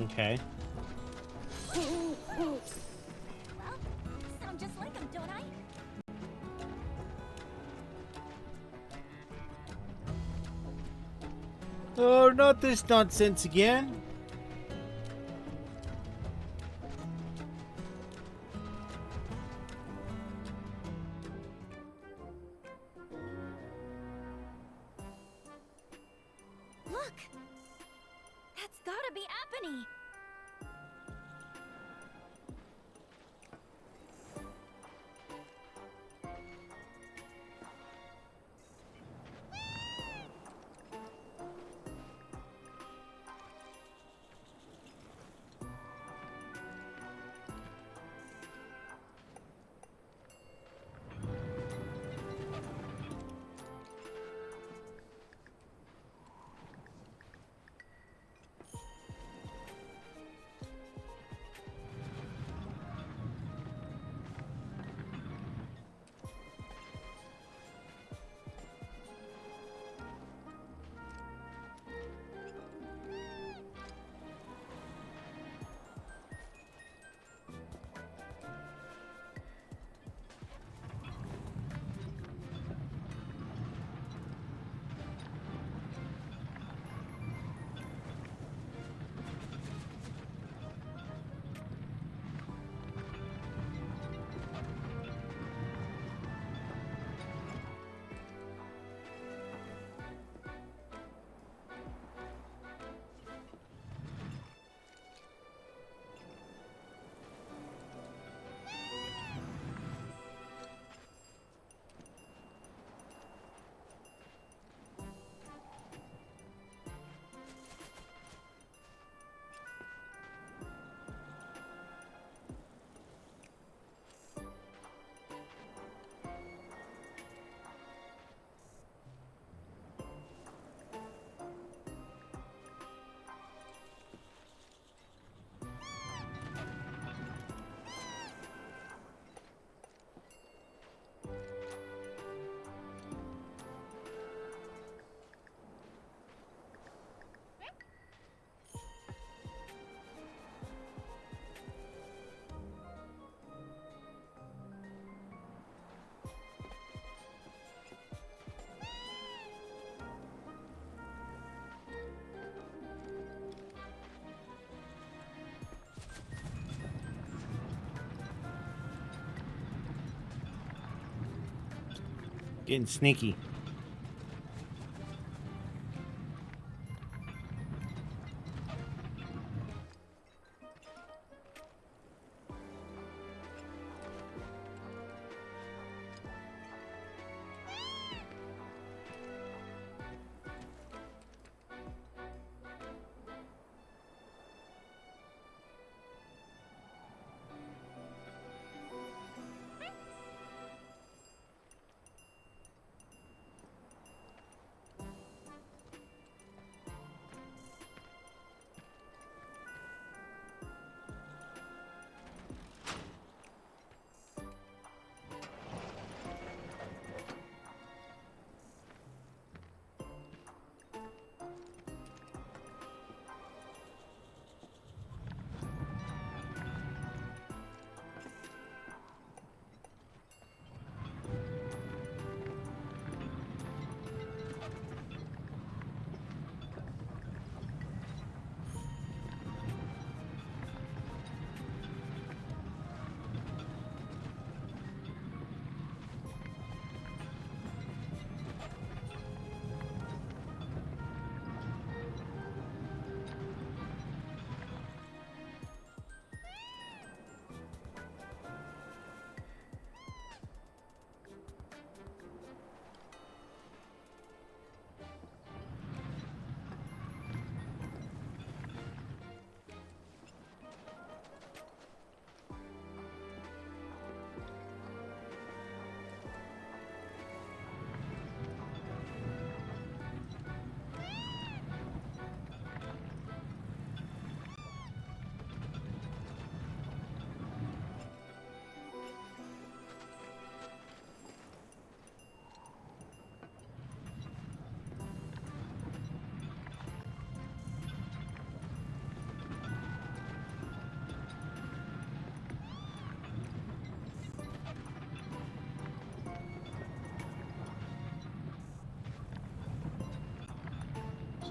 Okay. Well, sound just like him, don't I? Oh, not this nonsense again. Look! That's gotta be Apony! Getting sneaky.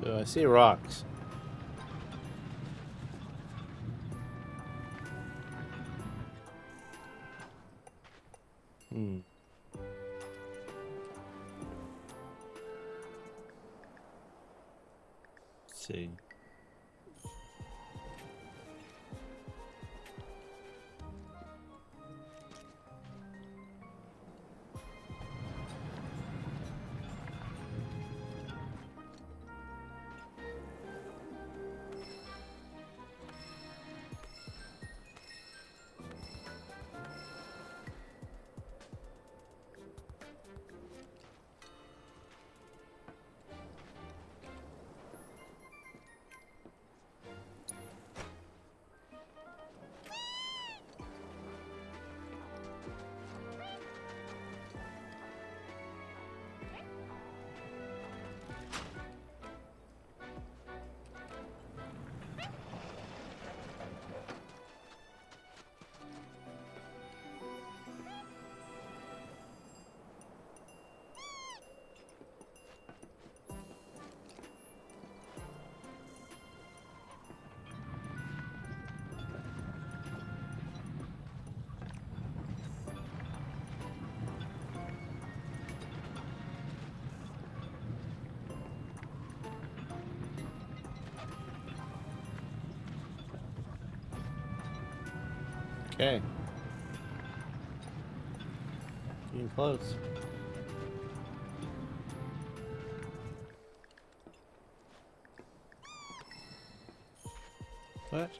So I see rocks. Hmm. Let's see. Okay. Getting close. What?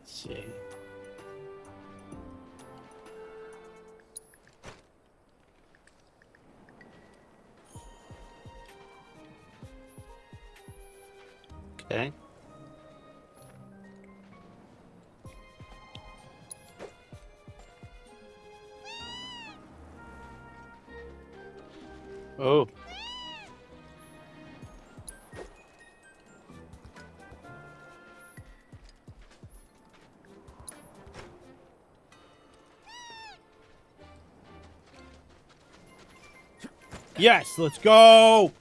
Let's see. Okay. Oh. Yes, let's go.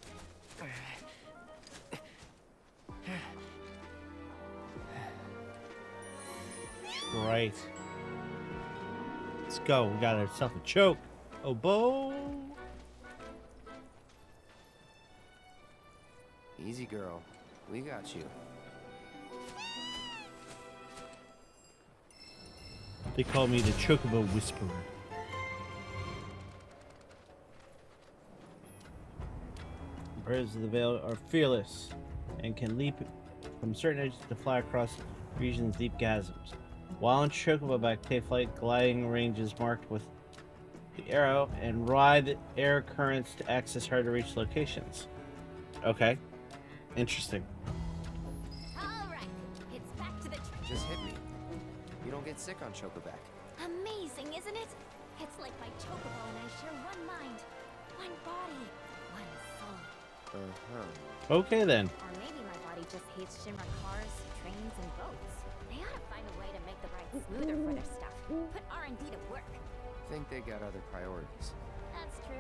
Right. Let's go. We got ourselves a choke. Oh, bo. Easy, girl. We got you. They call me the Chocobo Whisperer. Birds of the Veil are fearless and can leap from certain edges to fly across regions' deep chasms. While on Chocobo back, take flight gliding ranges marked with the arrow and ride air currents to access hard to reach locations. Okay. Interesting. Alright, it's back to the Just hit me. You don't get sick on Chocoback. Amazing, isn't it? It's like my Chocobo and I share one mind, one body, one soul. Uh-huh. Okay then. Or maybe my body just hates Shinra cars, trains, and boats. They ought to find a way to make the ride smoother for their stuff. Put R&D to work. think they got other priorities. That's true.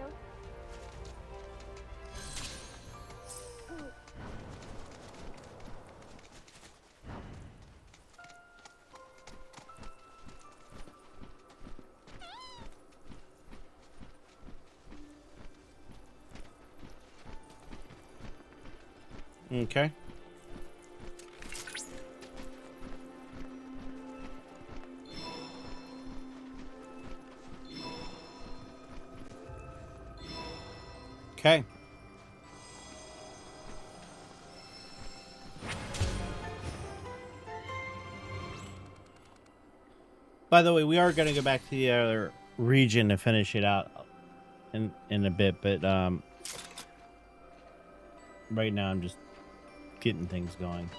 Okay. Okay. By the way, we are going to go back to the other region to finish it out in a bit, but right now I'm just getting things going.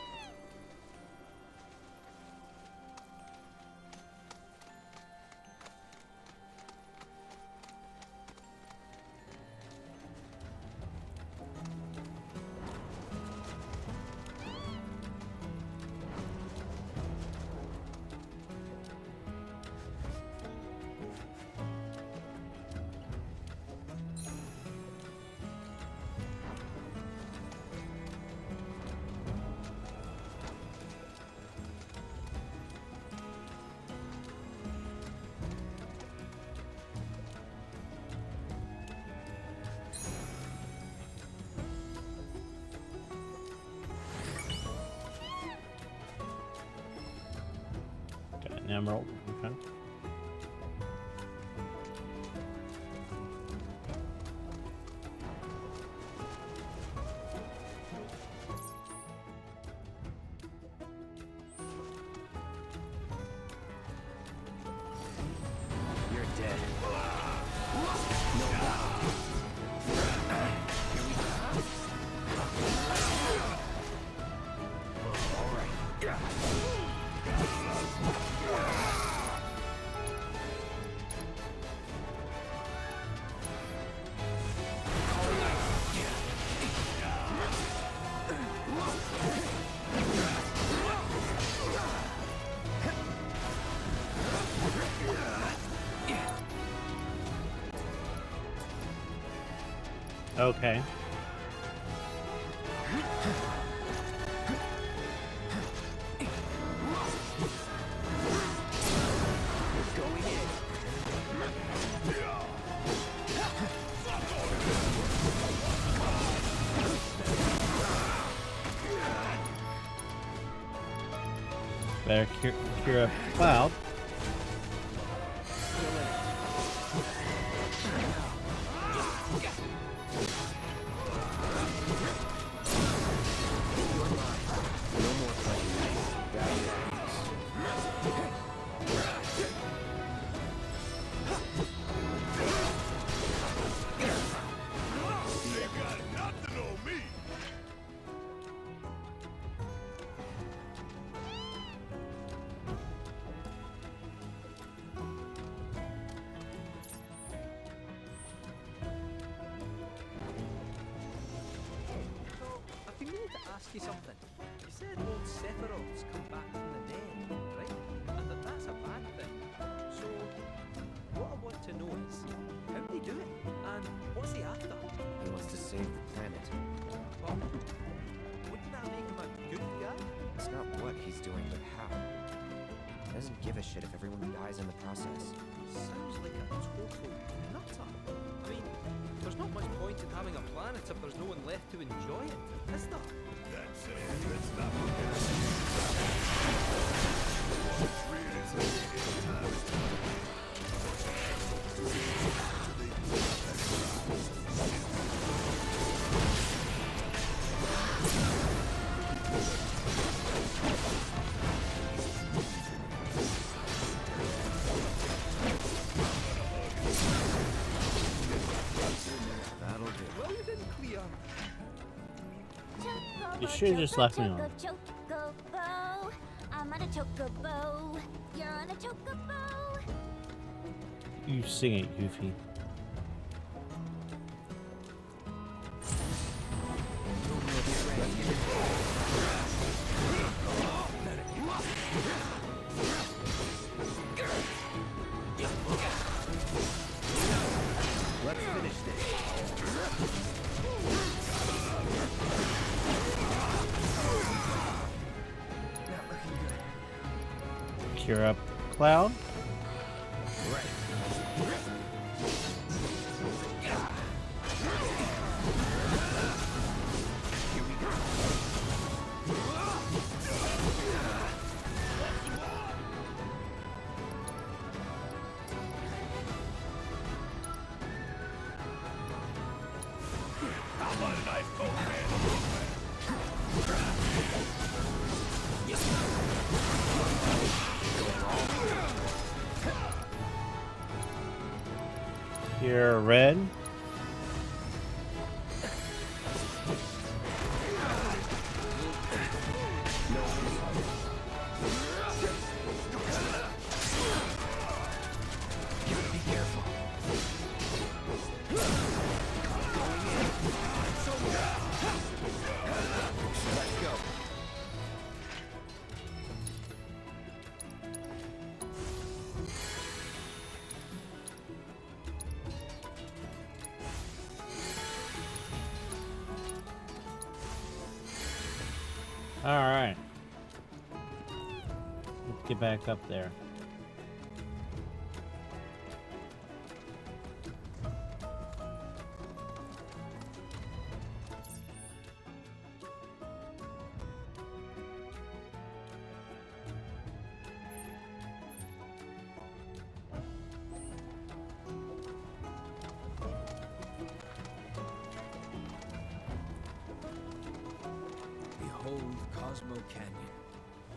Got an emerald. Okay. You're dead. No doubt. Here we go. All right. Okay. Going in. Better cure a cloud. I've been meaning to ask you something. You said old Sephiroth's come back from the dead, right? And that's a bad thing. So, what I want to know is, how did he do it? And what's he after? He wants to save the planet. Well, wouldn't that make him a good guy? It's not what he's doing, but how. He doesn't give a shit if everyone dies in the process. Sounds like a total nutter. I mean, there's not much point in having a planet if there's no one left to enjoy it, is there? That's it. Let's not forget. That'll do. Well, you didn't clear. You should've just left me alone. Chocobo. I'm on a chocobo. You're on a chocobo. You sing it, Goofy. Cheer up, Cloud. Here, Red. Be careful. Let's go. All right. Let's get back up there. Behold Cosmo Canyon,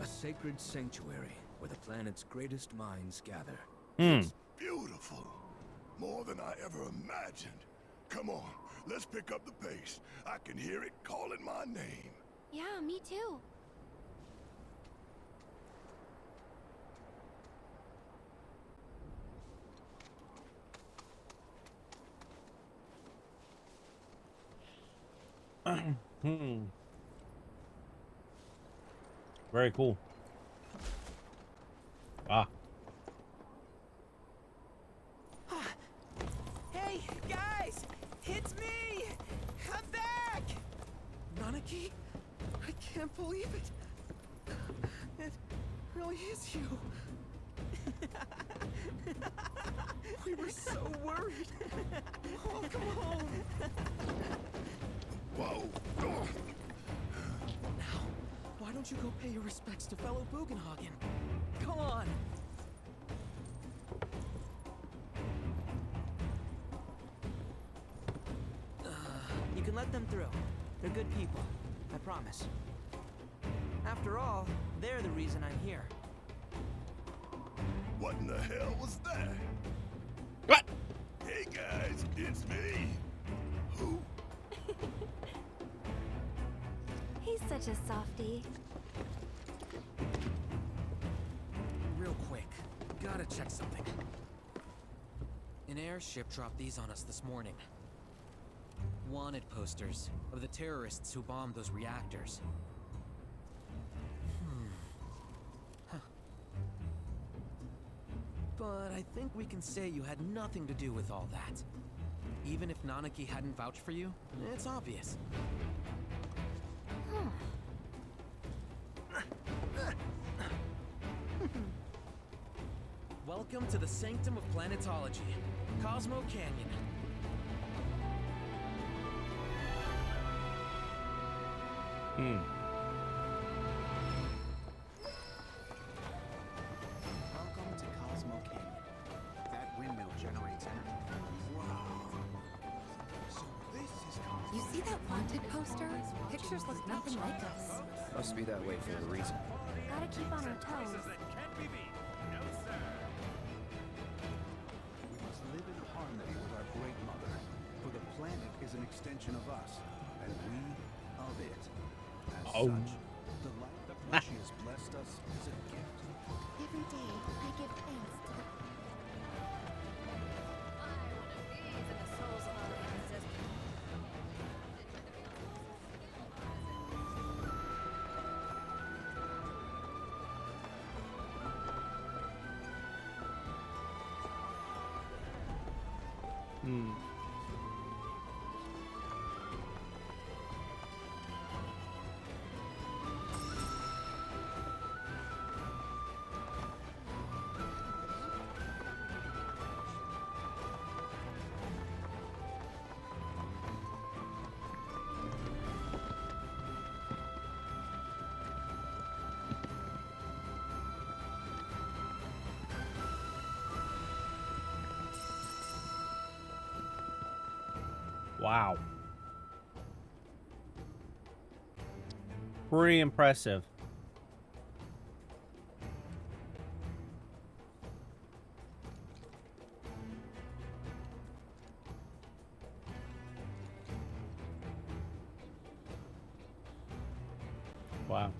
a sacred sanctuary where the planet's greatest minds gather. Hmm. Beautiful. More than I ever imagined. Come on, let's pick up the pace. I can hear it calling my name. Yeah, me too. Hmm. Very cool. Ah. Hey, guys! It's me! I'm back! Nanaki? I can't believe it. It really is you. We were so worried. Oh, come home. Whoa. Now, why don't you go pay your respects to fellow Bugenhagen? Come on. You can let them through. They're good people. I promise. After all, they're the reason I'm here. What in the hell was that? What? Hey guys, it's me. Who? He's such a softie. Real quick, gotta check something. An airship dropped these on us this morning. Wanted posters of the terrorists who bombed those reactors. Huh. But I think we can say you had nothing to do with all that. Even if Nanaki hadn't vouched for you, it's obvious. Welcome to the sanctum of planetology, Cosmo Canyon. Hmm. Welcome to Cosmo Canyon. That windmill generates energy. Wow. So this is Cosmo. You see that wanted poster? Pictures look nothing like us. Must be that way for a reason. Gotta keep on our toes. We must live in harmony with our great mother, for the planet is an extension of us, and we of it. As such, the light that she has blessed us is a gift. Every day, I give thanks to the... Hmm. Wow. Pretty impressive. Wow.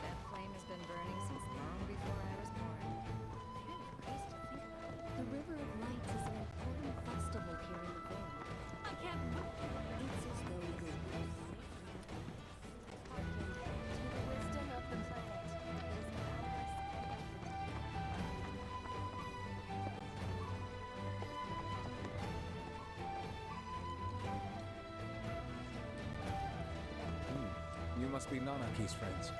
That flame has been burning since long before I was born. Kind of crazy to think about. The River of Lights is an important festival here in the Vale. I can't wait. It's as though the hearkened to the wisdom of the planet. Is boundless and You must be Nanaki's friends.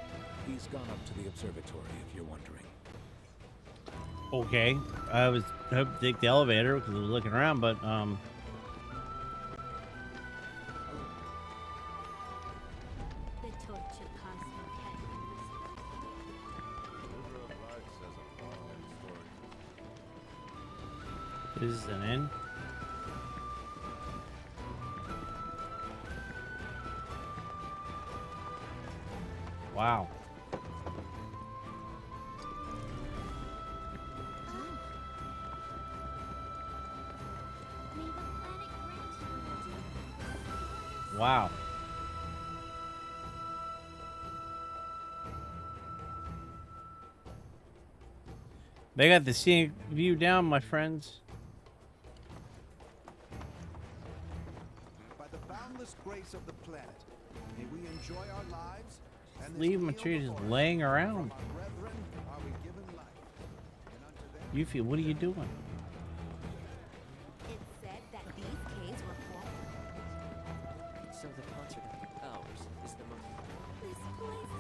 He's gone up to the observatory, if you're wondering. Okay. I was hoping to take the elevator because I was looking around, but the torch of Cosmo Canyon. this is an inn. Wow. May the planet grant you Wow. They got the scenic view down, my friends. By the boundless grace of the planet, may we enjoy our lives. And this Leave my meal tree just before us. laying around. From our brethren are we given life, and unto them Yuffie, what are you doing? It said that these caves were formed. So the concert of ours is the most. this place.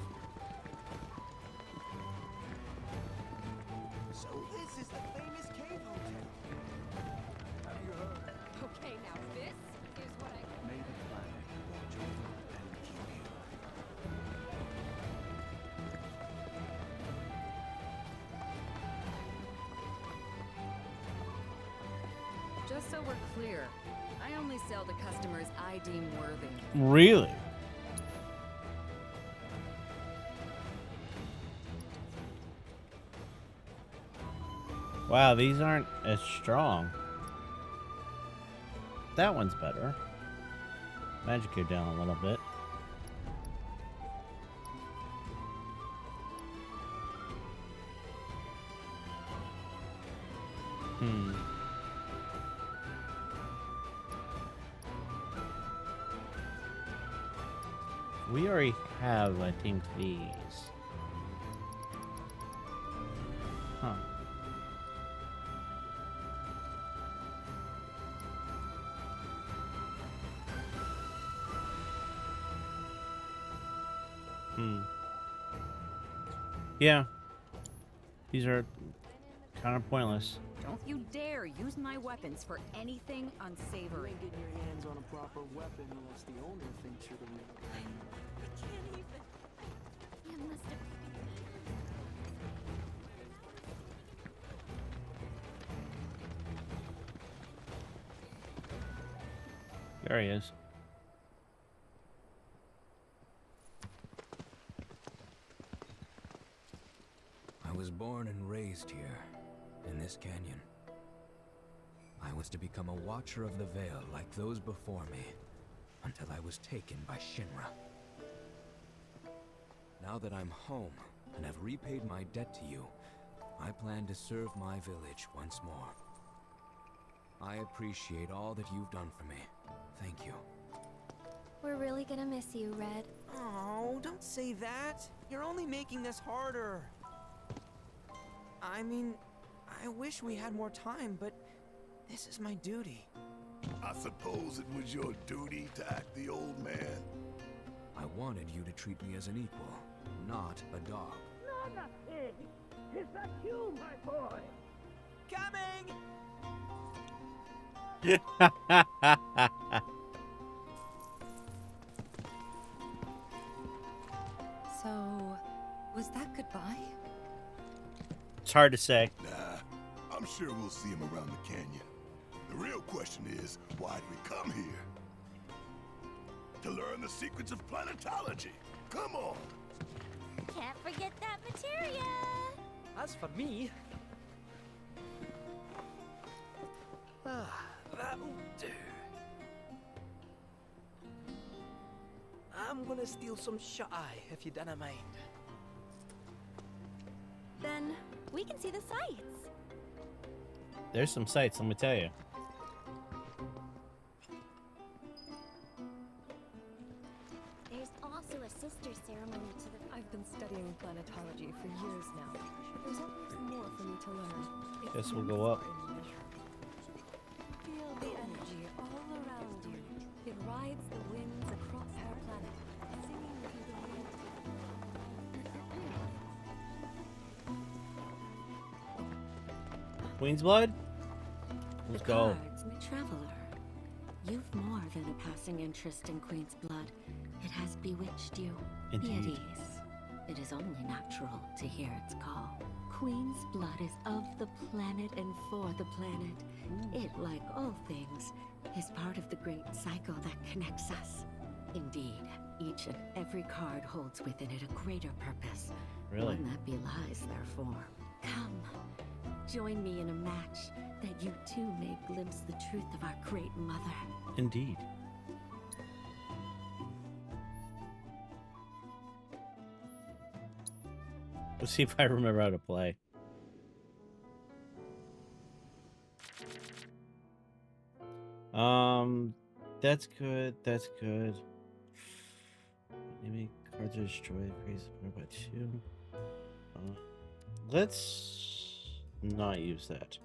So this is the famous cave hotel. Have you heard? Okay, now this is what I. May the planet watch over and keep you. Just so we're clear, I only sell to customers I deem worthy. Really? Wow, these aren't as strong. That one's better. Magic go down a little bit. Hmm. We already have, I think, these. Huh. Hmm. Yeah. These are kind of pointless. Don't you dare use my weapons for anything unsavory. Getting your hands on a proper weapon unless the owner thinks you're the real. I can't even. You must have. There he is. I was born and raised here, in this canyon. I was to become a watcher of the Vale like those before me, until I was taken by Shinra. Now that I'm home and have repaid my debt to you, I plan to serve my village once more. I appreciate all that you've done for me. Thank you. We're really gonna miss you, Red. Oh, don't say that. You're only making this harder. I mean, I wish we had more time, but this is my duty. I suppose it was your duty to act the old man. I wanted you to treat me as an equal, not a dog. Not a pig! Is that you, my boy? Coming! So, Was that goodbye? It's hard to say. Nah, I'm sure we'll see him around the canyon. The real question is, why did we come here? To learn the secrets of planetology. Come on. Can't forget that materia. As for me... that'll do. I'm gonna steal some shut-eye, if you don't mind. Then we can see the sights. There's some sights, let me tell you. There's also a sister ceremony to the... I've been studying planetology for years now, but there's always more for me to learn. Guess we'll go up. Feel the energy all around you. It rides the winds across our planet, singing to the wind. Queen's blood? Let's The go. cards, my traveler. You've more than a passing interest in Queen's blood. It has bewitched you. Be at Indeed. ease. It is only natural to hear its call. Queen's blood is of the planet and for the planet. It, like all things, is part of the great cycle that connects us. Indeed, each and every card holds within it a greater purpose. Really? One that belies their form. Come, join me in a match that you too may glimpse the truth of our great mother. Indeed. Let's see if I remember how to play. That's good. That's good. Maybe cards are destroyed. Increase the power by 2. Let's not use that.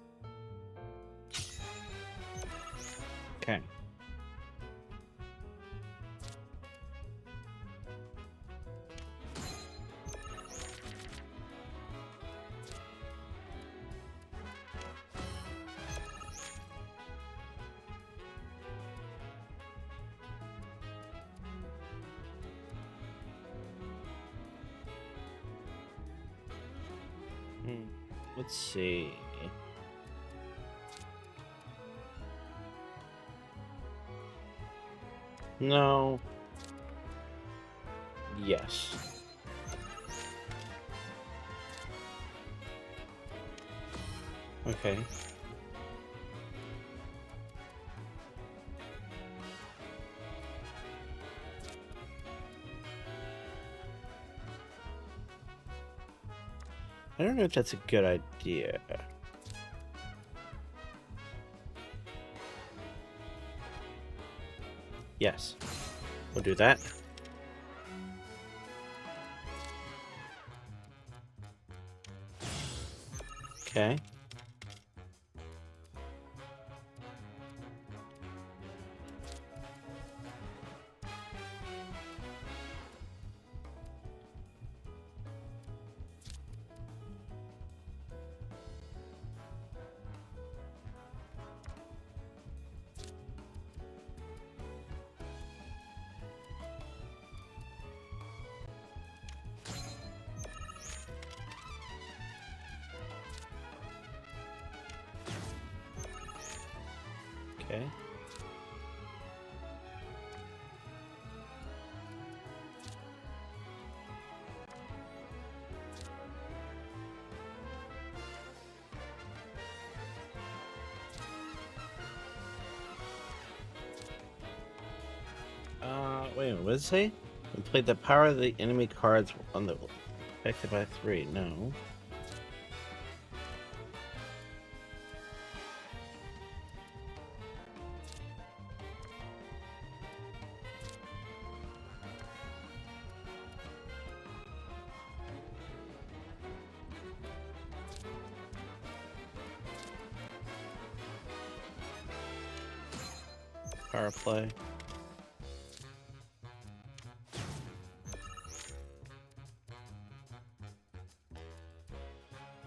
Okay. Let's see. No. Yes. Okay. I don't know if that's a good idea. Yes. We'll do that. Okay. Okay. Wait a minute, what does it say? We played the power of the enemy cards on the affected by 3. No. Power play.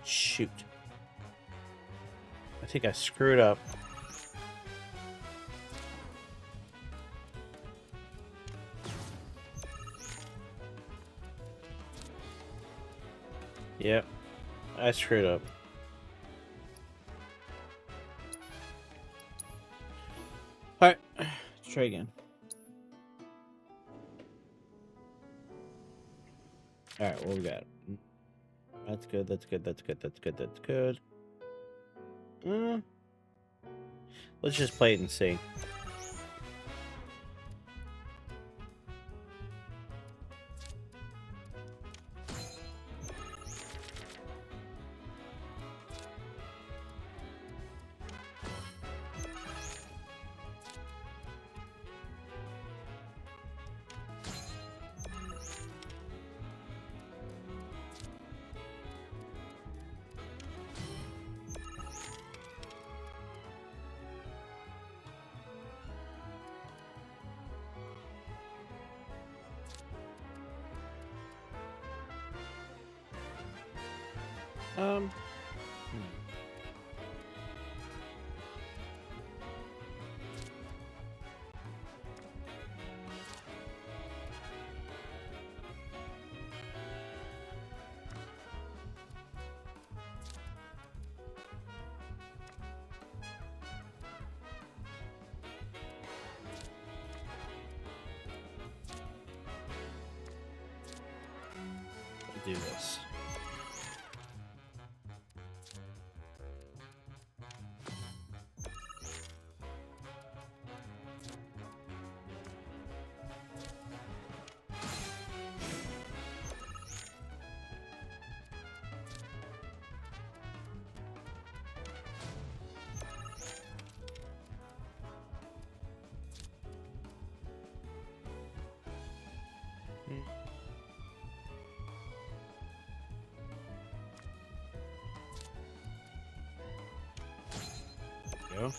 Shoot. I think I screwed up. Yep. I screwed up. Alright. Let's try again. Alright, what we got? That's good, that's good, that's good, that's good, that's good. Let's just play it and see. Hmm. Do this. Go.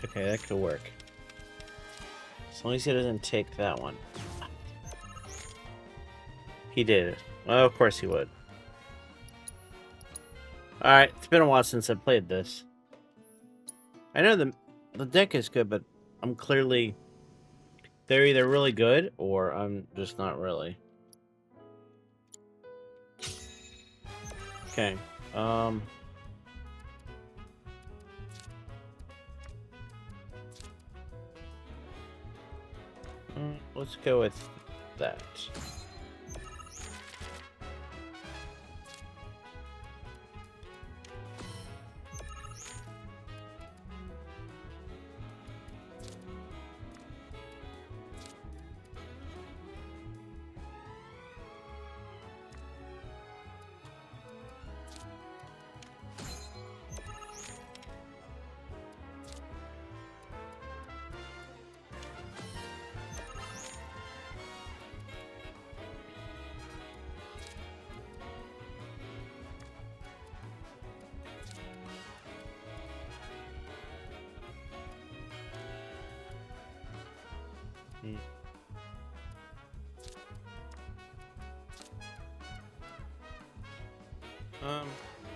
Okay, that could work. As long as he doesn't take that one. He did it. Well, of course he would. Alright, it's been a while since I played this. I know the deck is good, but I'm clearly... They're either really good, or I'm just not really. Okay. Let's go with that.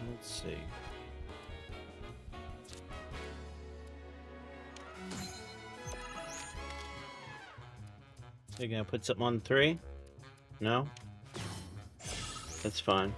Let's see. You're gonna put something on 3? No? That's fine.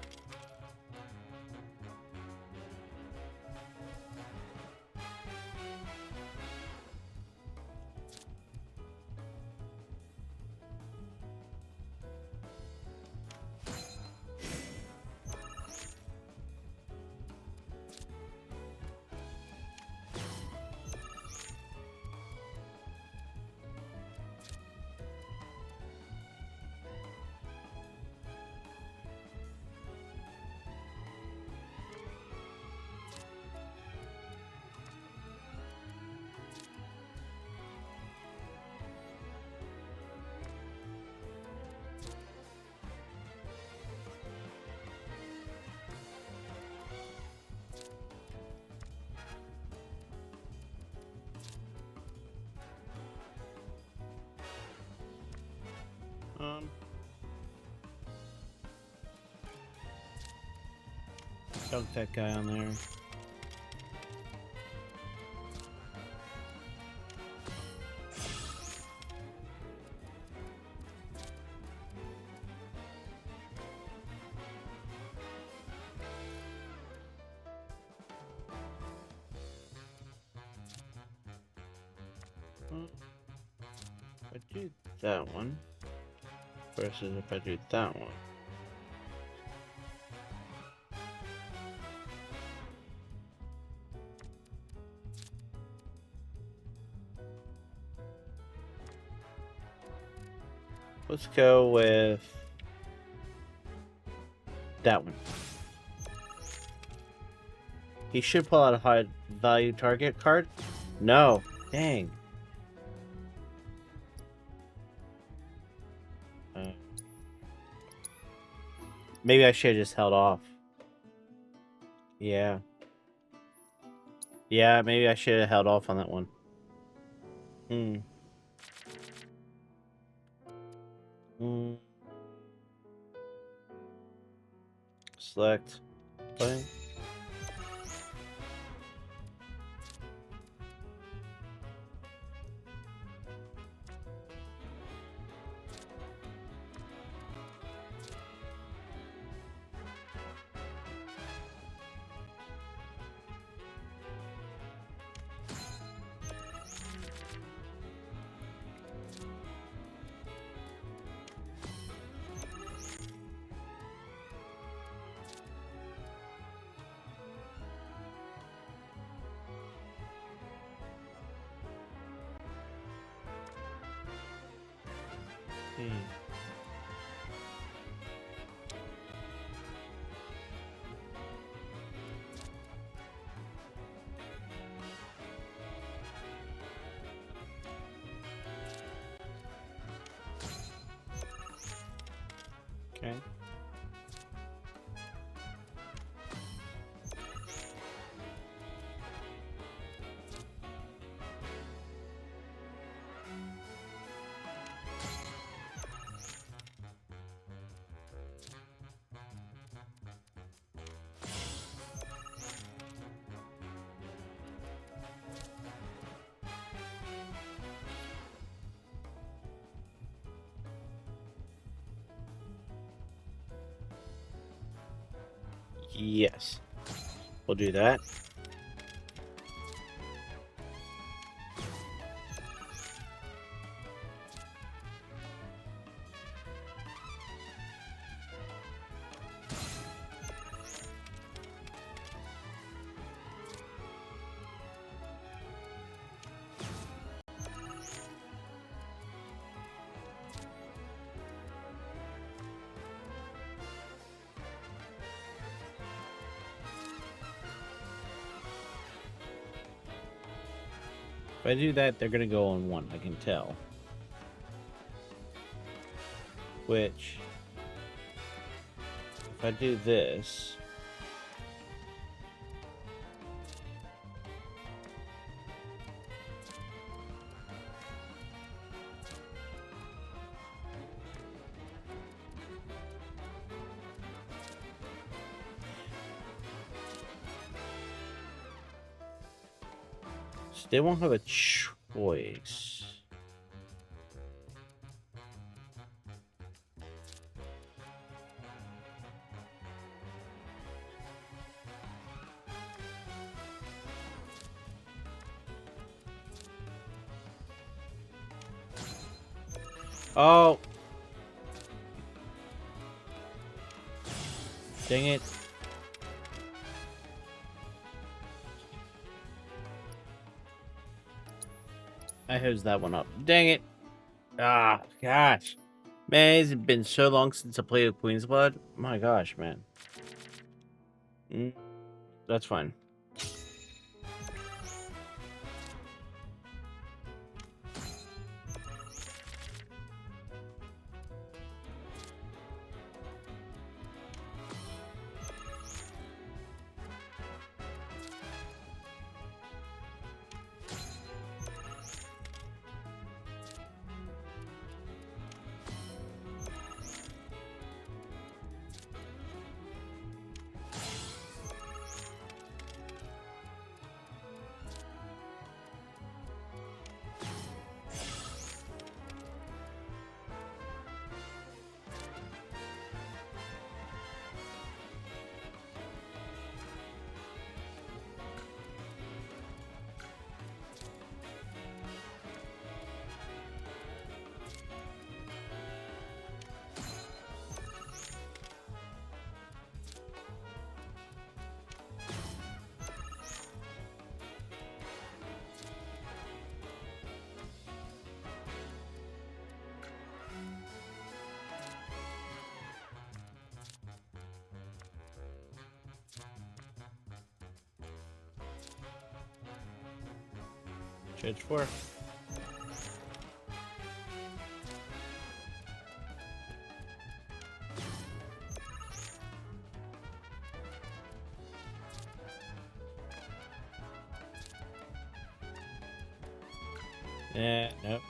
Dunk that guy on there. If I do that one versus if I do that one. Let's go with that one. He should pull out a high value target card. No. Dang. Maybe I should have just held off. Yeah. Yeah, maybe I should have held off on that one. Select. Play. Okay. Yes. We'll do that. If I do that, they're going to go on one, I can tell. Which, if I do this... They won't have a choice. Oh. Dang it. I hosed that one up. Dang it. Ah, gosh. Man, it's been so long since I played with Queen's Blood. My gosh, man. That's fine. Page 4. Nope.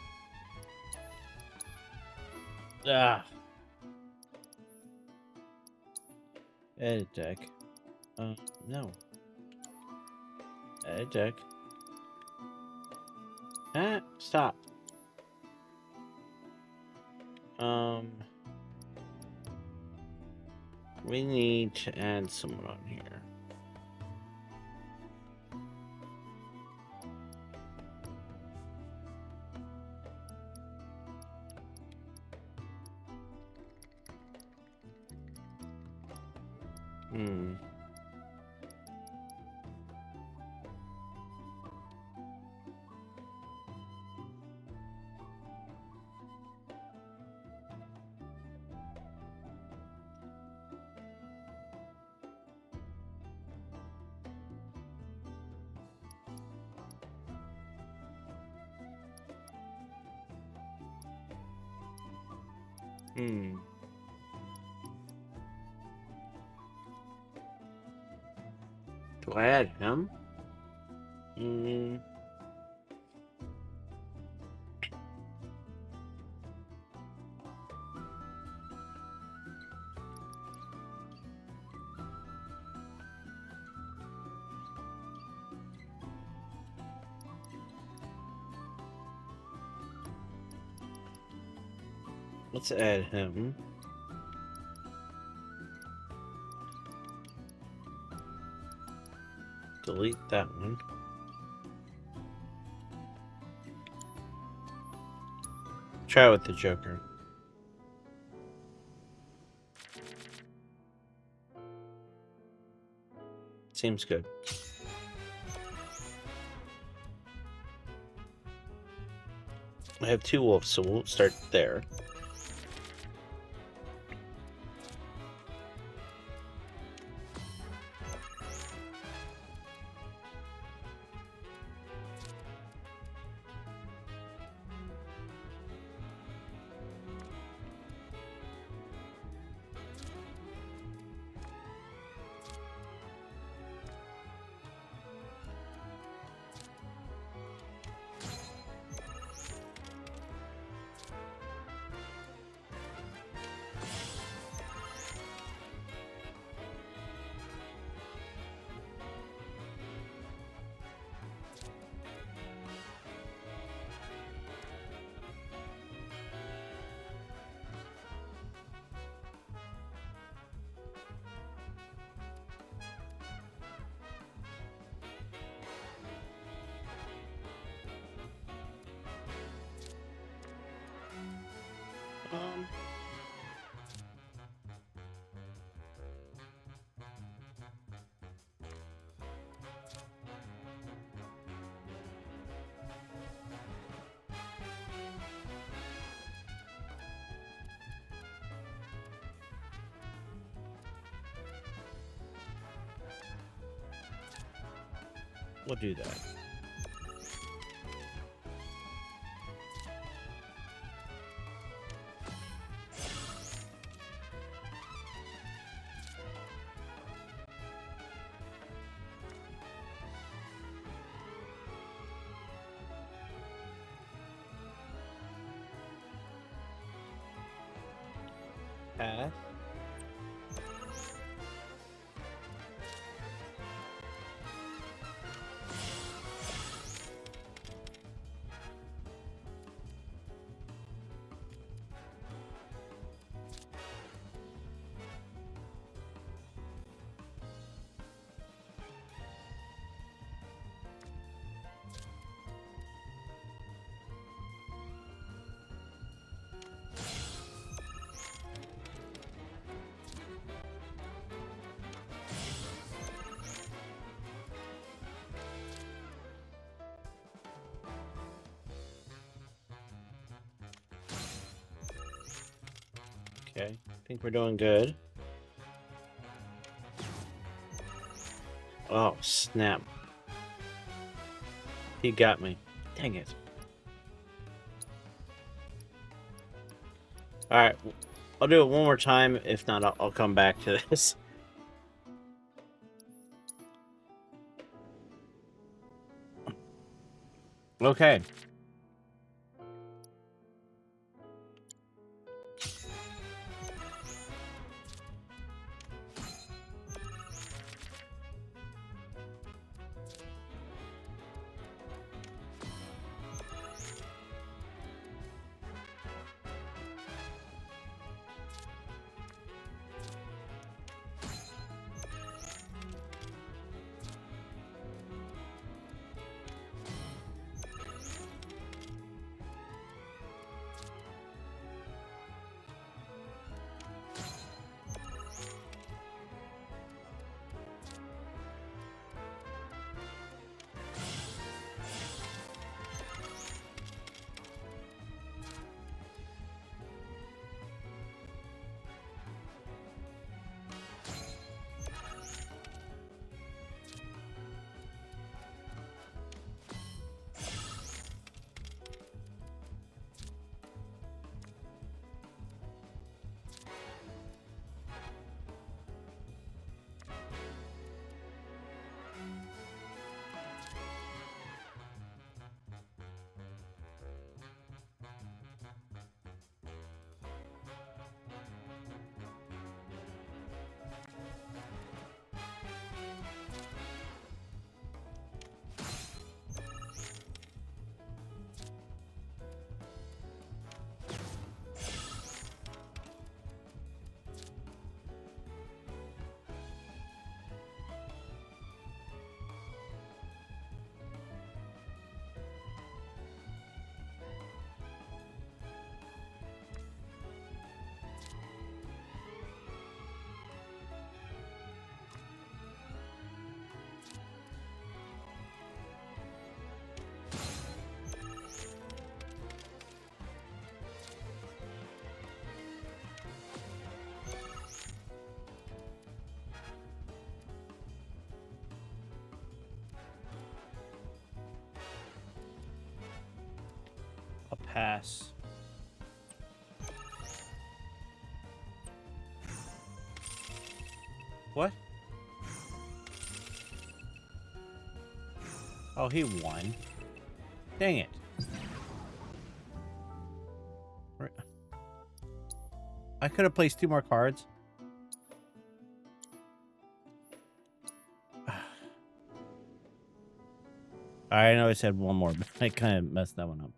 Ah. Edit deck. No. Edit deck. Stop. We need to add someone on here. Do I add him? Let's add him. Delete that one. Try with the Joker. Seems good. I have 2 wolves, so we'll start there. We'll do that. Path. Okay, I think we're doing good. Oh, snap. He got me. Dang it. Alright, I'll do it one more time. If not, I'll come back to this. Okay. I'll pass. What? Oh, he won. Dang it. I could have placed 2 more cards. I know I said 1 more, but I kind of messed that one up.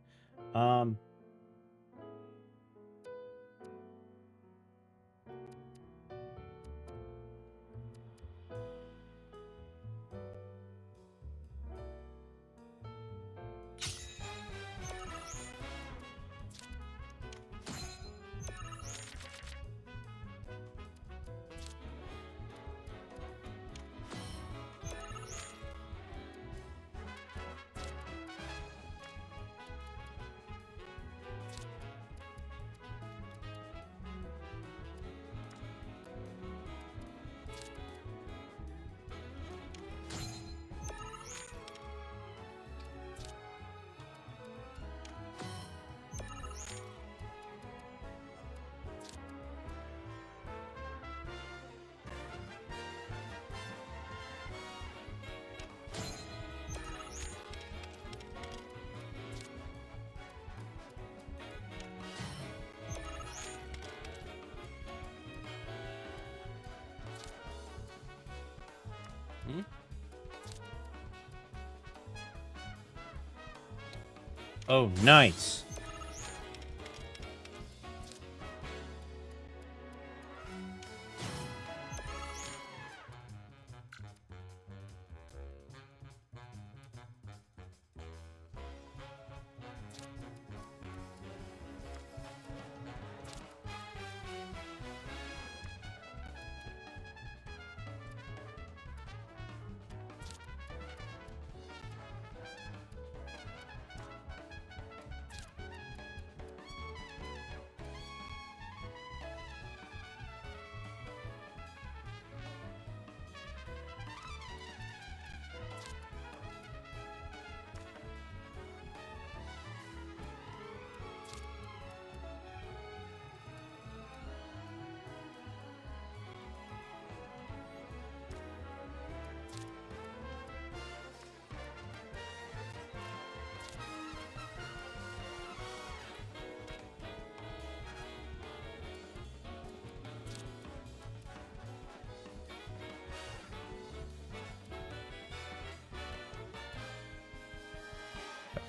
Oh, nice.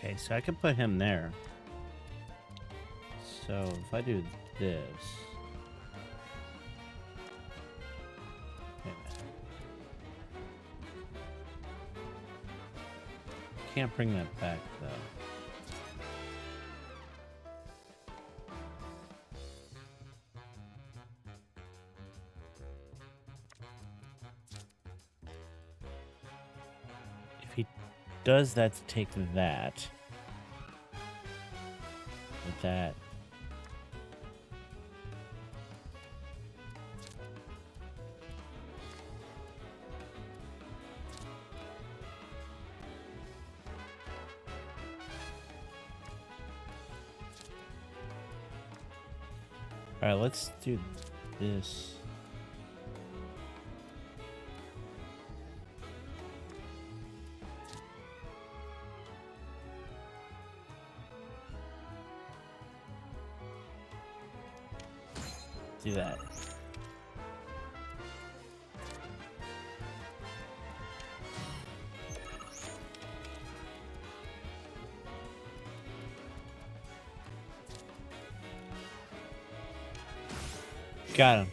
Okay, so I can put him there. So if I do this. Wait a minute. Can't bring that back though. If he does that to take that. With that. All right, let's do this. Do that. Got him.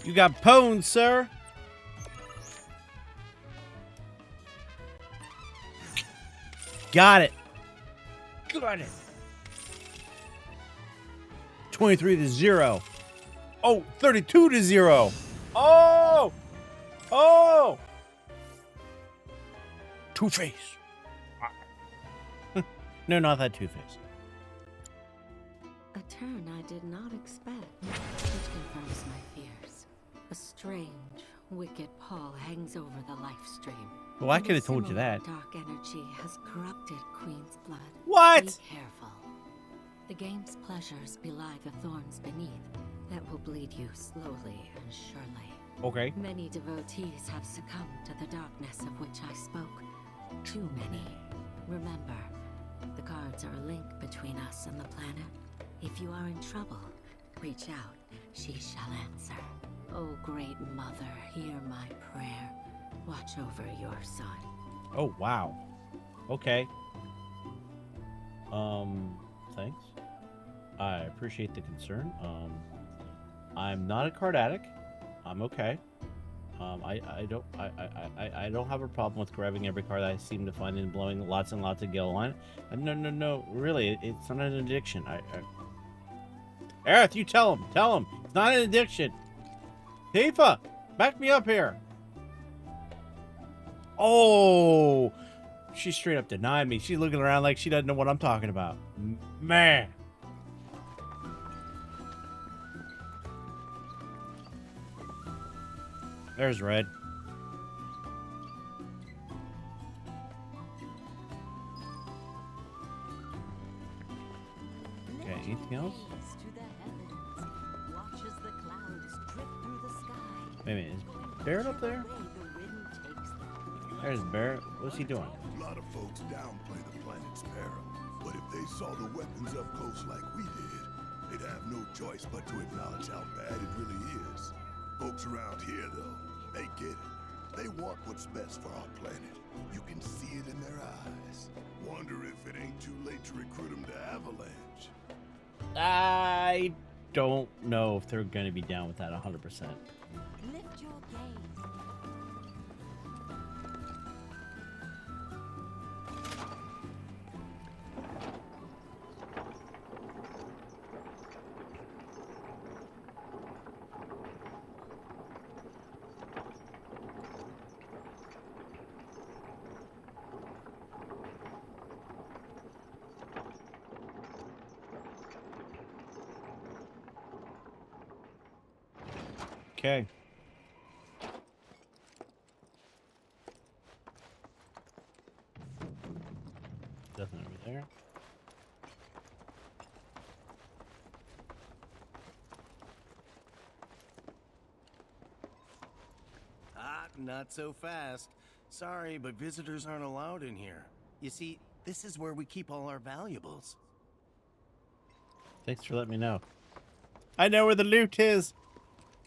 You got pwned, sir. Got it. Got it. 23-0. Oh, 32-0. Oh! Oh! Two-Face. No, not that Two-Face. A turn I did not expect, which confirms my fears. A strange, wicked pall hangs over the life stream. Well, I And could a have told you similar that. Dark energy has corrupted Queen's blood. What? Be careful. The game's pleasures belie the thorns beneath that will bleed you slowly and surely. Okay. Many devotees have succumbed to the darkness of which I spoke. Too many. Remember, the cards are a link between us and the planet. If you are in trouble, reach out. She shall answer. Oh, great mother, hear my prayer. Watch over your son. Oh, wow. Okay. Thanks. I appreciate the concern. I'm not a card addict. I'm okay. I don't have a problem with grabbing every card that I seem to find and blowing lots and lots of gil on it. No. Really, it's not an addiction. Aerith, you tell him. Tell him. It's not an addiction. Tifa, back me up here. Oh, she straight up denied me. She's looking around like she doesn't know what I'm talking about. Man. There's Red. Okay, anything else? Wait a minute, is Barrett up there? There's Barrett. What's he doing? A lot of folks downplay the planet's peril, but if they saw the weapons up close like we did, they'd have no choice but to acknowledge how bad it really is. Folks around here, though, they get it. They want what's best for our planet. You can see it in their eyes. Wonder if it ain't too late to recruit them to Avalanche. I don't know if they're going to be down with that 100%. Lift your gaze. Okay. Nothing over there. Not so fast. Sorry, but visitors aren't allowed in here. You see, this is where we keep all our valuables. Thanks for letting me know. I know where the loot is.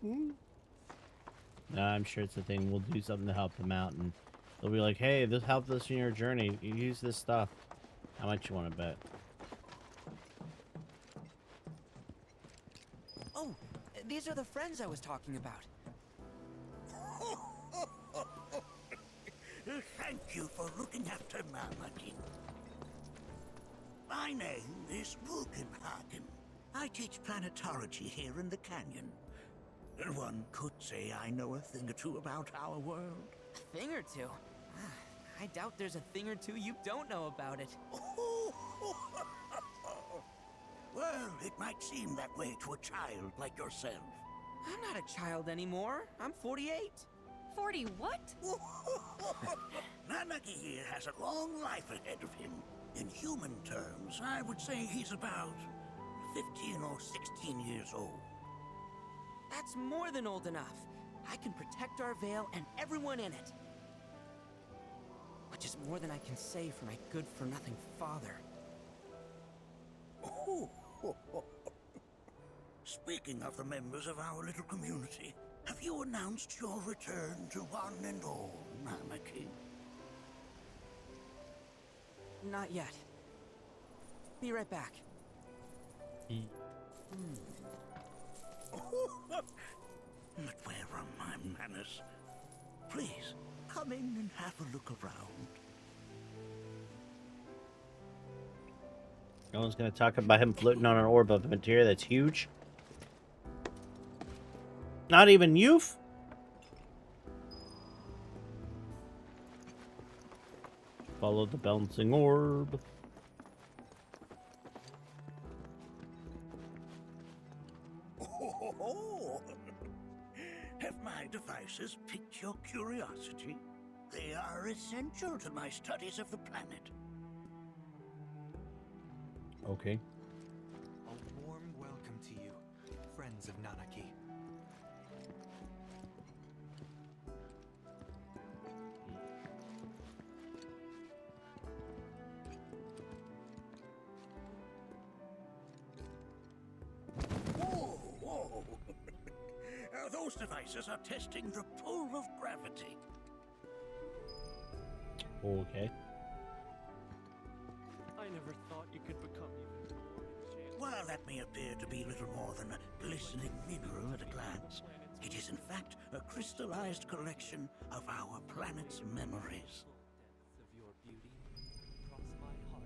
No, I'm sure it's a thing. We'll do something to help them out, and they'll be like, "Hey, this helped us in your journey. You use this stuff. How much you want to bet?" Oh, these are the friends I was talking about. Thank you for looking after Nanaki. My name is Bugenhagen. I teach planetology here in the canyon. One could say I know a thing or two about our world. A thing or two? I doubt there's a thing or two you don't know about it. Well, it might seem that way to a child like yourself. I'm not a child anymore. I'm 48. 40 what? Nanaki here has a long life ahead of him. In human terms, I would say he's about 15 or 16 years old. That's more than old enough. I can protect our Vale and everyone in it. Which is more than I can say for my good-for-nothing father. Speaking of the members of our little community, have you announced your return to one and all, Nanaki? Not yet. Be right back. But where are my manners? Please, come in and have a look around. No one's gonna talk about him floating on an orb of materia that's huge. Not even youth. Follow the bouncing orb. Have my devices piqued your curiosity? They are essential to my studies of the planet. Okay. A warm welcome to you, friends of Nanaki. Whoa! Those devices are testing the pull of gravity. Okay. I never thought you could become even more enchanted. While that may appear to be little more than a glistening mineral at a glance, it is in fact a crystallized collection of our planet's memories. Depths of your beauty cross my heart.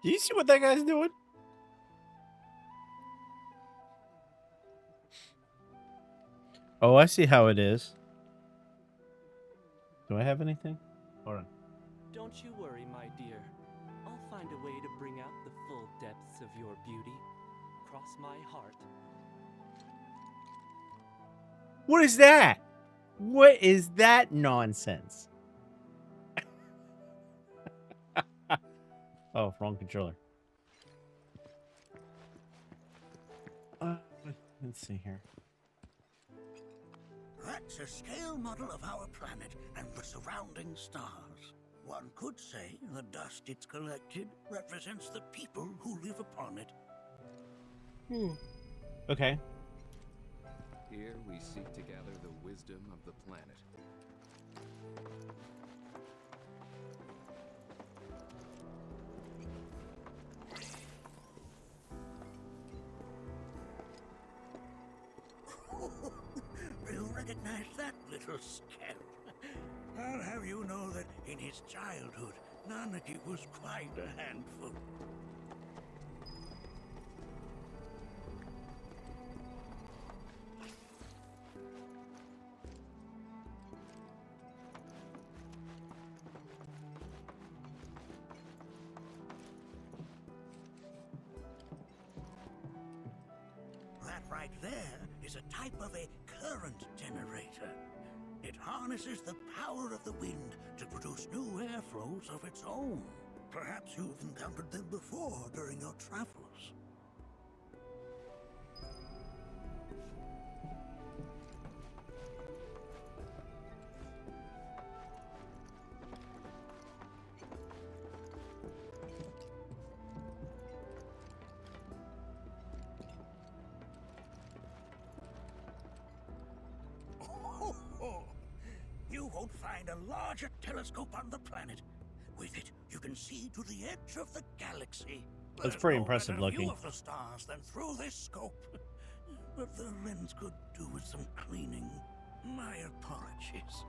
Do you see what that guy's doing? Oh, I see how it is. Do I have anything? Hold on. Don't you worry, my dear. I'll find a way to bring out the full depths of your beauty. Cross my heart. What is that? What is that nonsense? Oh, wrong controller. Let's see here. That's a scale model of our planet and the surrounding stars. One could say the dust it's collected represents the people who live upon it. Okay. Here we seek to gather the wisdom of the planet. You recognize that little scamp? I'll have you know that in his childhood, Nanaki was quite a handful. That right there is a type of a current generator. It harnesses the power of the wind to produce new airflows of its own. Perhaps you've encountered them before during your travels. You won't find a larger telescope on the planet. With it, you can see to the edge of the galaxy. That's pretty There's no impressive better view looking. of the stars than through this scope. But the lens could do with some cleaning. My apologies.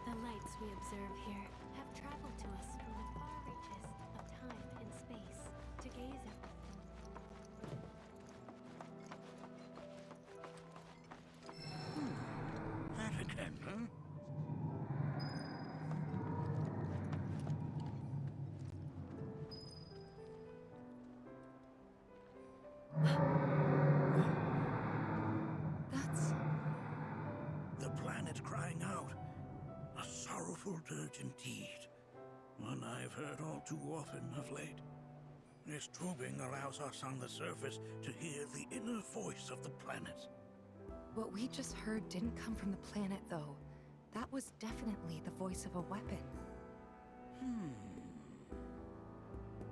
The lights we observe here have traveled to us from the far reaches of time and space to gaze at. That again, huh? That's... The planet crying out. A sorrowful dirge indeed. One I've heard all too often of late. This tubing allows us on the surface to hear the inner voice of the planet. What we just heard didn't come from the planet, though. That was definitely the voice of a weapon.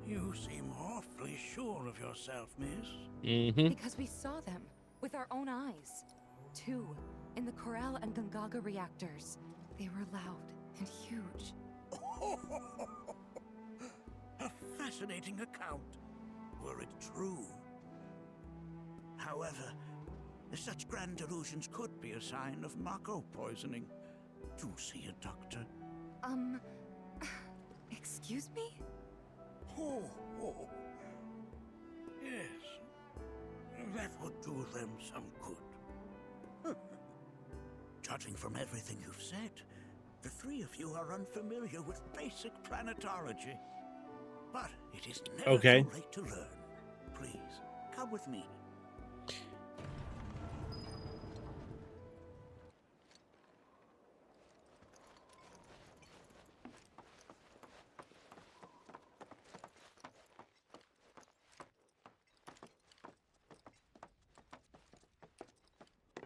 You seem awfully sure of yourself, miss. Mm-hmm. Because we saw them with our own eyes. 2 in the Corral and Gungaga reactors. They were loud and huge. A fascinating account, were it true. However, such grand delusions could be a sign of Mako poisoning. Do see a doctor. Excuse me? Oh. Yes. That would do them some good. Judging from everything you've said, the 3 of you are unfamiliar with basic planetology. But it is never too late to learn. Please, come with me.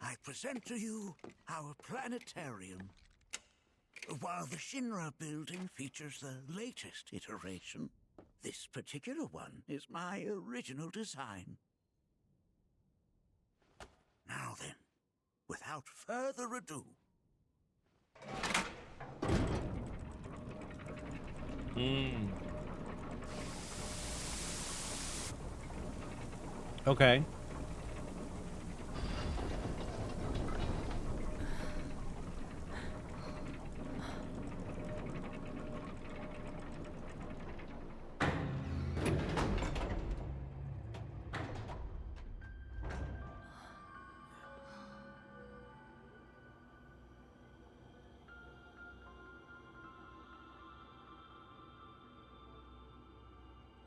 I present to you our planetarium. While the Shinra building features the latest iteration, this particular one is my original design. Now then, without further ado... Okay.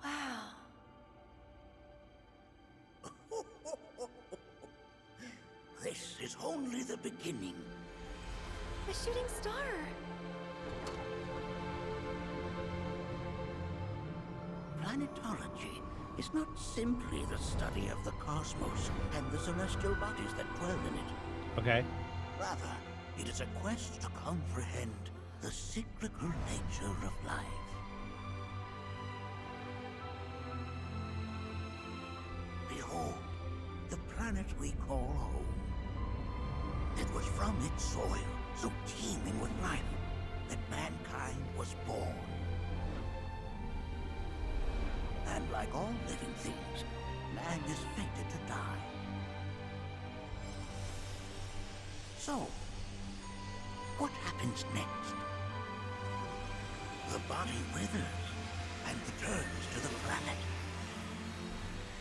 Wow. This is only the beginning. A shooting star! Planetology is not simply the study of the cosmos and the celestial bodies that dwell in it. Okay. Rather, it is a quest to comprehend the cyclical nature of life. Behold, the planet we call home. It was from its soil, so teeming with life, that mankind was born. And like all living things, man is fated to die. So, what happens next? The body withers, and and returns to the planet.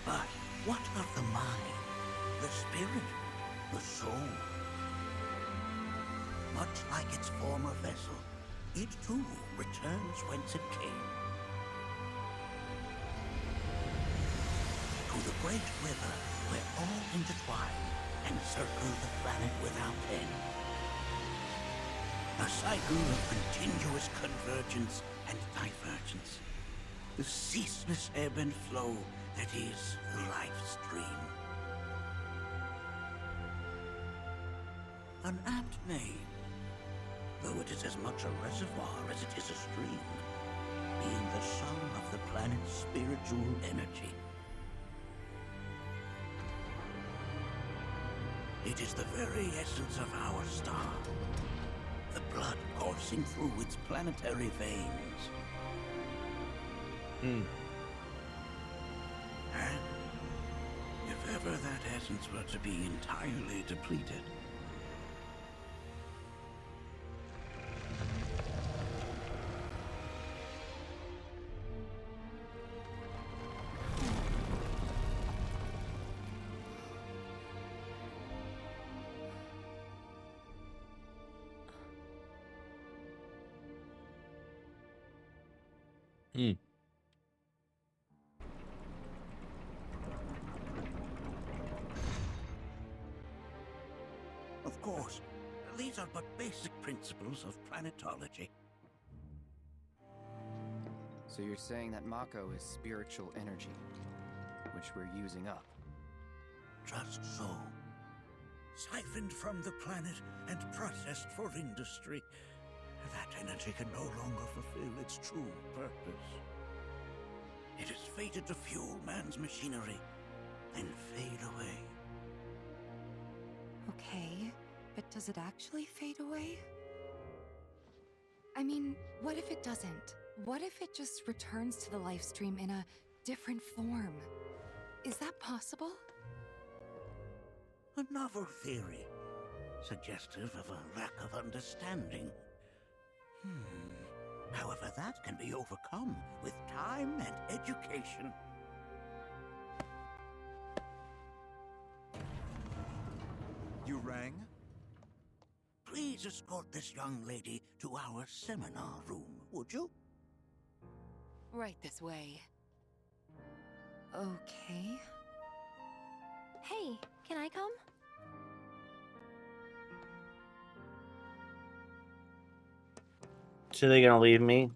But what of the mind, the spirit, the soul? Much like its former vessel, it too returns whence it came. To the great river where all intertwine and circle the planet without end. A cycle of continuous convergence and divergence. The ceaseless ebb and flow that is the life stream. An apt name, though it is as much a reservoir as it is a stream, being the sum of the planet's spiritual energy. It is the very essence of our star, the blood coursing through its planetary veins. And if ever that essence were to be entirely depleted, of course, these are but basic principles of planetology. So you're saying that Mako is spiritual energy, which we're using up? Just so. Siphoned from the planet and processed for industry, that energy can no longer fulfill its true purpose. It is fated to fuel man's machinery and fade away. Okay, but does it actually fade away? I mean, what if it doesn't? What if it just returns to the life stream in a different form? Is that possible? A novel theory, suggestive of a lack of understanding. However, that can be overcome with time and education. You rang? Please escort this young lady to our seminar room, would you? Right this way. Okay. Hey, can I come? So they gonna leave me?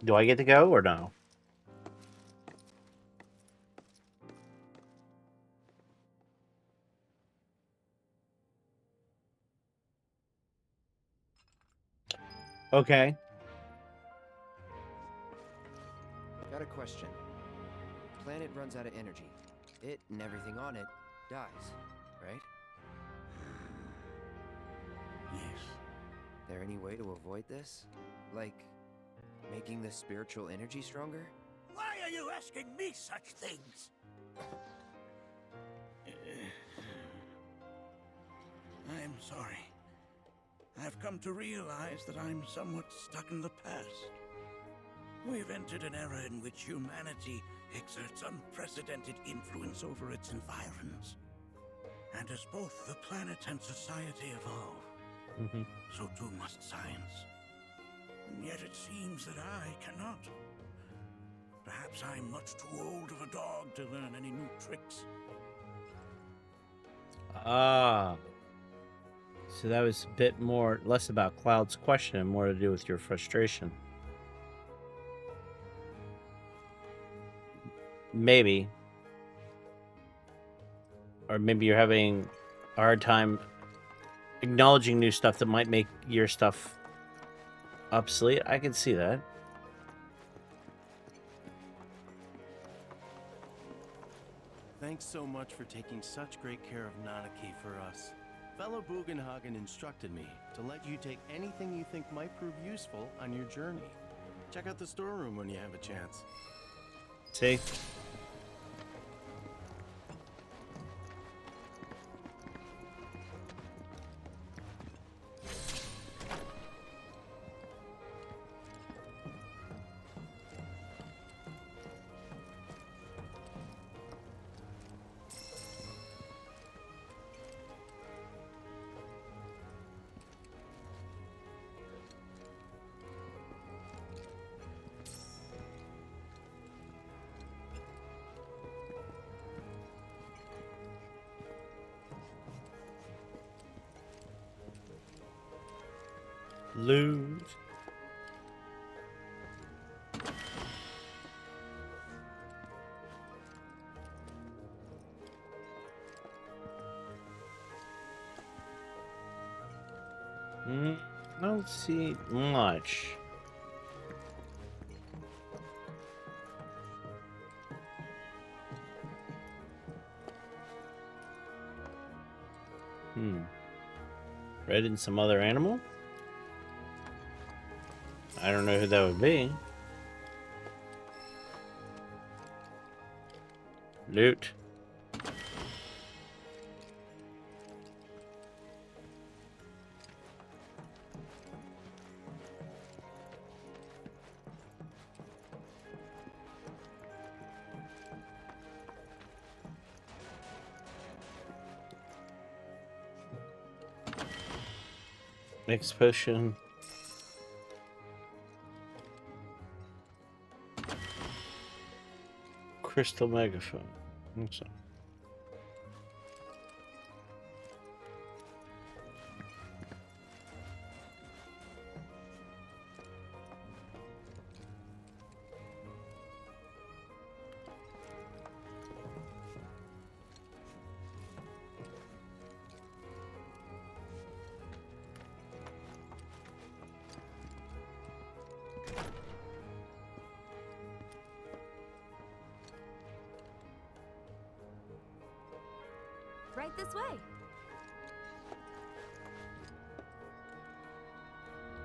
Do I get to go or no? Okay. Got a question. Planet runs out of energy. It and everything on it dies, right? Yes. There any way to avoid this? Like, making the spiritual energy stronger? Why are you asking me such things? I'm sorry. I've come to realize that I'm somewhat stuck in the past. We've entered an era in which humanity exerts unprecedented influence over its environs. And as both the planet and society evolve, so too must science. And yet it seems that I cannot. Perhaps I'm much too old of a dog to learn any new tricks. Ah. So that was a bit more, less about Cloud's question and more to do with your frustration. Maybe. Or maybe you're having a hard time acknowledging new stuff that might make your stuff obsolete. I can see that. Thanks so much for taking such great care of Nanaki for us. Fellow Bugenhagen instructed me to let you take anything you think might prove useful on your journey. Check out the storeroom when you have a chance. See? Loot. I don't see much. Read in some other animal? I don't know who that would be. Loot. Next potion. Crystal megaphone. So. Right this way.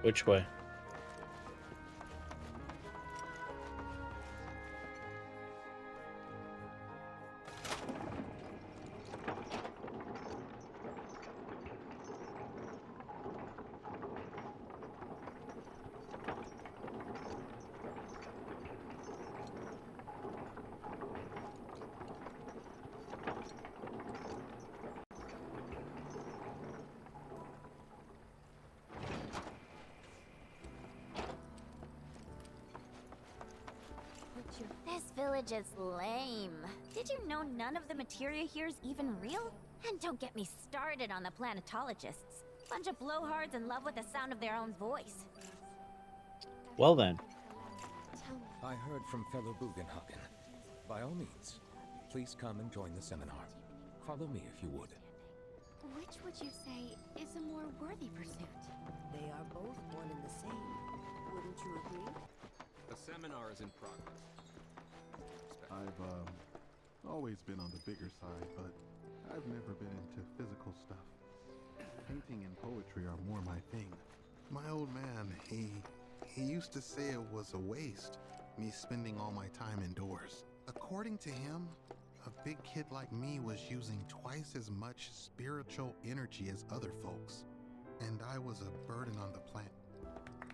Which way? This village is lame. Did you know none of the materia here is even real? And don't get me started on the planetologists. Bunch of blowhards in love with the sound of their own voice. Well then. I heard from fellow Bugenhagen. By all means, please come and join the seminar. Follow me if you would. Which would you say is a more worthy pursuit? They are both one and the same. Wouldn't you agree? The seminar is in progress. I've always been on the bigger side, but I've never been into physical stuff. Painting and poetry are more my thing. My old man, he used to say it was a waste, me spending all my time indoors. According to him, a big kid like me was using twice as much spiritual energy as other folks, and I was a burden on the planet.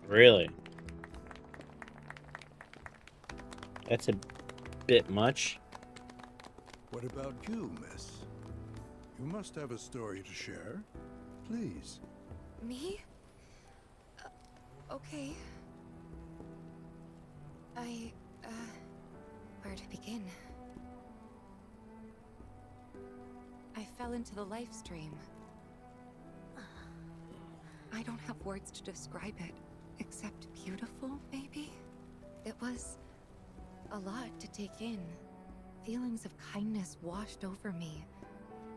Really? That's a bit much. What about you, miss? You must have a story to share. Please. Me? Okay. Where to begin? I fell into the life stream. I don't have words to describe it, except beautiful, maybe? It was a lot to take in. Feelings of kindness washed over me.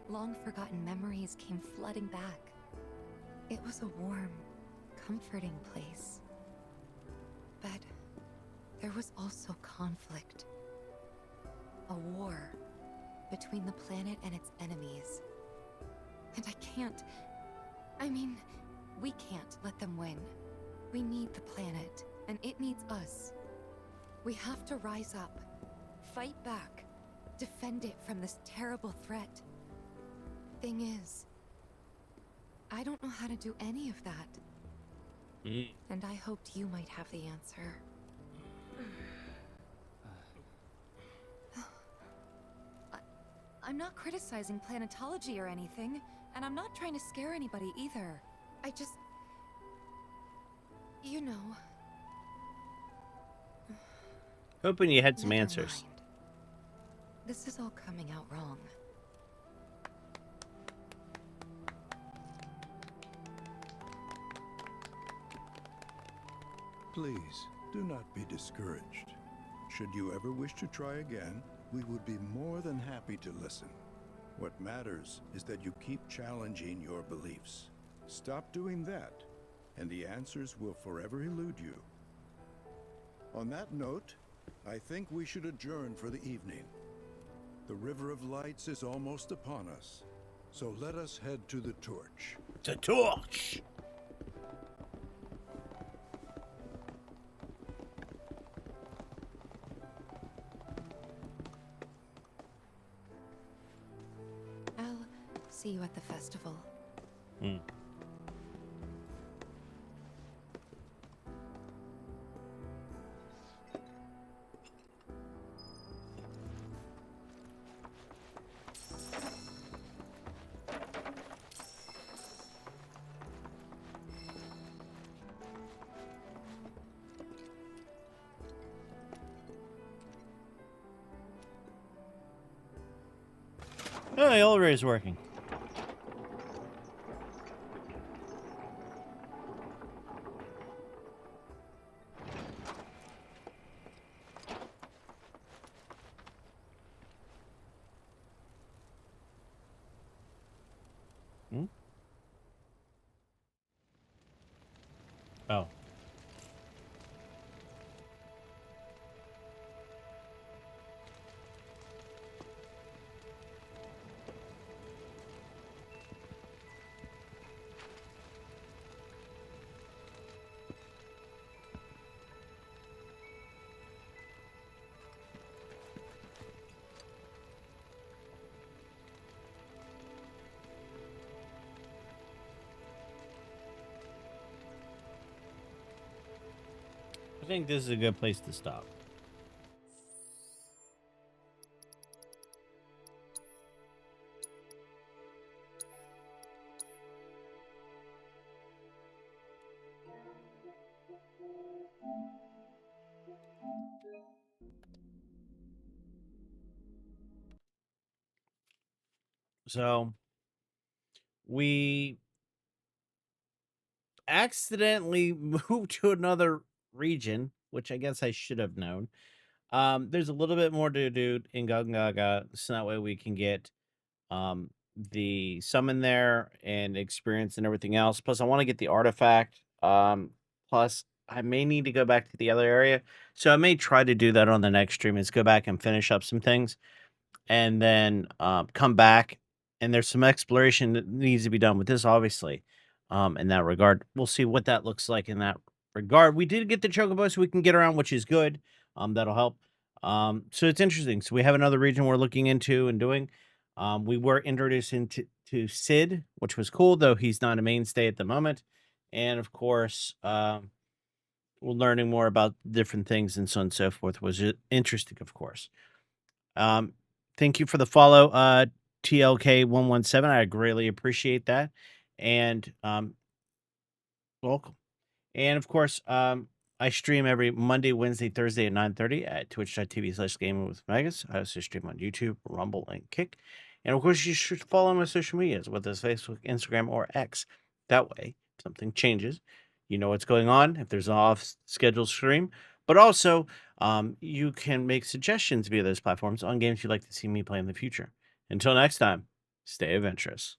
Long-forgotten memories came flooding back. It was a warm, comforting place. But there was also conflict. A war between the planet and its enemies. And we can't let them win. We need the planet, and it needs us. We have to rise up, fight back, defend it from this terrible threat. Thing is, I don't know how to do any of that. And I hoped you might have the answer. I'm not criticizing planetology or anything, and I'm not trying to scare anybody either. I just... you know... Hoping you had some Never answers. mind. This is all coming out wrong. Please, do not be discouraged. Should you ever wish to try again, we would be more than happy to listen. What matters is that you keep challenging your beliefs. Stop doing that, and the answers will forever elude you. On that note, I think we should adjourn for the evening. The River of Lights is almost upon us, so let us head to the torch. The torch! I'll see you at the festival. Oh, the elevator is working. Oh. I think this is a good place to stop. So, we accidentally moved to another region, which I guess I should have known. There's a little bit more to do in Gungaga, so that way we can get the summon there and experience and everything else. Plus, I want to get the artifact. Plus, I may need to go back to the other area, so I may try to do that on the next stream. Is go back and finish up some things, and then come back. And there's some exploration that needs to be done with this, obviously. In that regard, we'll see what that looks like in that regard. We did get the chocobo, so we can get around, which is good. That'll help. So it's interesting. So we have another region we're looking into and doing. We were introduced into Sid, which was cool, though he's not a mainstay at the moment. And of course, we're learning more about different things and so on and so forth, was interesting, of course. Thank you for the follow, TLK117. I greatly appreciate that. And welcome. And of course, I stream every Monday, Wednesday, Thursday at 9:30 at twitch.tv/gaming with Magus. I also stream on YouTube, Rumble, and Kick. And of course, you should follow my social medias, whether it's Facebook, Instagram, or X. That way, if something changes, you know what's going on, if there's an off-scheduled stream. But also, you can make suggestions via those platforms on games you'd like to see me play in the future. Until next time, stay adventurous.